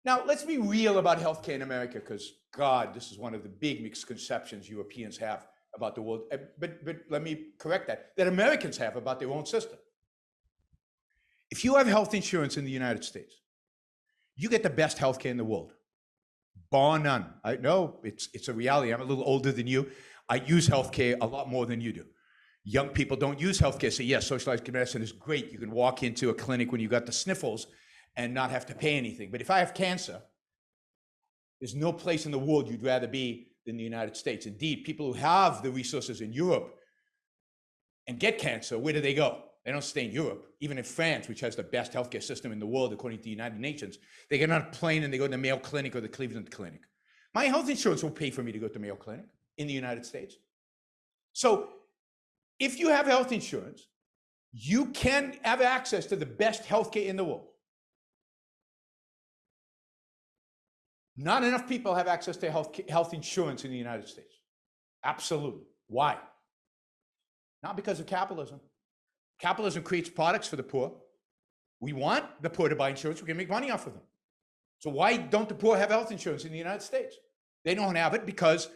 Now, let's be real about healthcare in America, because, God, this is one of the big misconceptions Europeans have about the world. But let me correct that Americans have about their own system. If you have health insurance in the United States, you get the best healthcare in the world, bar none. I know it's a reality. I'm a little older than you. I use healthcare a lot more than you do. Young people don't use healthcare. So yes, socialized medicine is great. You can walk into a clinic when you got the sniffles and not have to pay anything. But if I have cancer, there's no place in the world you'd rather be than the United States. Indeed, people who have the resources in Europe and get cancer, where do they go? They don't stay in Europe. Even in France, which has the best healthcare system in the world, according to the United Nations, they get on a plane and they go to the Mayo Clinic or the Cleveland Clinic. My health insurance will pay for me to go to the Mayo Clinic in the United States. So if you have health insurance, you can have access to the best healthcare in the world. Not enough people have access to health insurance in the United States. Absolutely. Why? Not because of capitalism. Capitalism creates products for the poor. We want the poor to buy insurance. We can make money off of them. So why don't the poor have health insurance in the United States? They don't have it because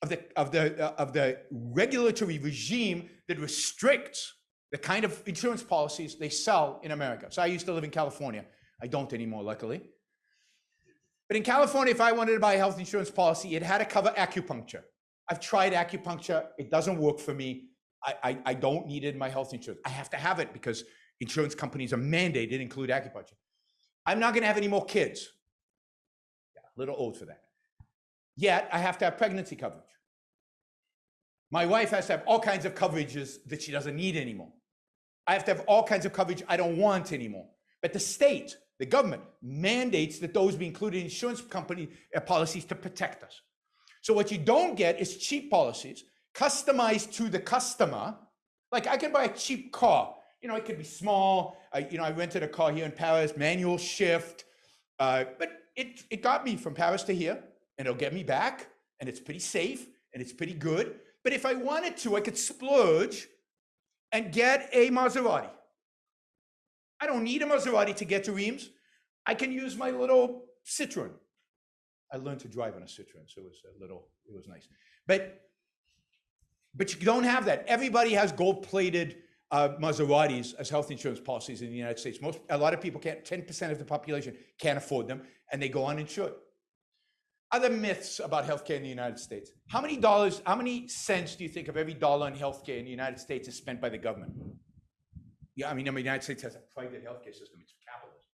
of the regulatory regime that restricts the kind of insurance policies they sell in America. So I used to live in California. I don't anymore, luckily. But in California, if I wanted to buy a health insurance policy, it had to cover acupuncture. I've tried acupuncture. It doesn't work for me. I don't need it in my health insurance. I have to have it because insurance companies are mandated to include acupuncture. I'm not going to have any more kids. Yeah, a little old for that. Yet, I have to have pregnancy coverage. My wife has to have all kinds of coverages that she doesn't need anymore. I have to have all kinds of coverage I don't want anymore. But the state, the government, mandates that those be included in insurance company policies to protect us. So what you don't get is cheap policies customized to the customer. Like I can buy a cheap car. You know, it could be small. I rented a car here in Paris, manual shift. But it got me from Paris to here, and it'll get me back, and it's pretty safe, and it's pretty good. But if I wanted to, I could splurge and get a Maserati. I don't need a Maserati to get to Reims. I can use my little Citroen. I learned to drive on a Citroen, so it was nice. But you don't have that. Everybody has gold-plated Maseratis as health insurance policies in the United States. A lot of people can't, 10% of the population can't afford them, and they go uninsured. Other myths about healthcare in the United States. How many cents do you think of every dollar in healthcare in the United States is spent by the government? Yeah, I mean, the United States has a private healthcare system. It's capitalism.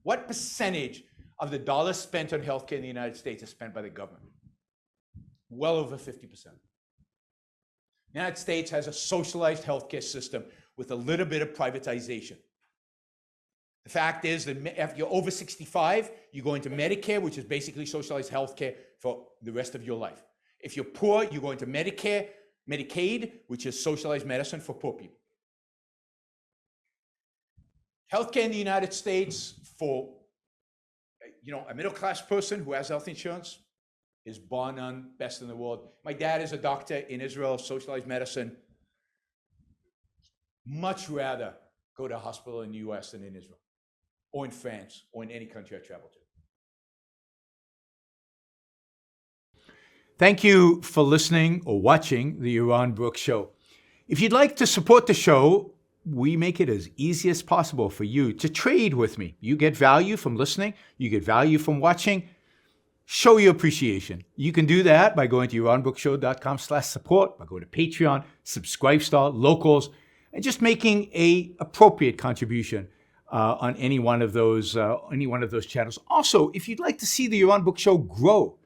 What percentage of the dollars spent on healthcare in the United States is spent by the government? Well over 50%. The United States has a socialized healthcare system with a little bit of privatization. The fact is that if you're over 65, you go into Medicare, which is basically socialized healthcare for the rest of your life. If you're poor, you go into Medicare, Medicaid, which is socialized medicine for poor people. Healthcare in the United States for a middle-class person who has health insurance is bar none best in the world. My dad is a doctor in Israel, socialized medicine. Much rather go to a hospital in the US than in Israel, or in France, or in any country I travel to. Thank you for listening or watching the Yaron Brook Show. If you'd like to support the show, we make it as easy as possible for you to trade with me. You get value from listening. You get value from watching. Show your appreciation. You can do that by going to yaronbrookshow.com/support, by going to Patreon, Subscribestar, Locals, and just making a appropriate contribution on any one of those channels. Also, if you'd like to see the Yaron Brook Show grow,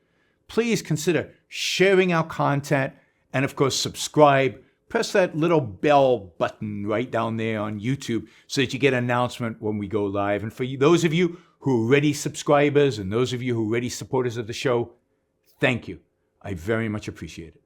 please consider sharing our content and, of course, subscribe. Press that little bell button right down there on YouTube so that you get an announcement when we go live. And for those of you who are already subscribers and those of you who are already supporters of the show, thank you. I very much appreciate it.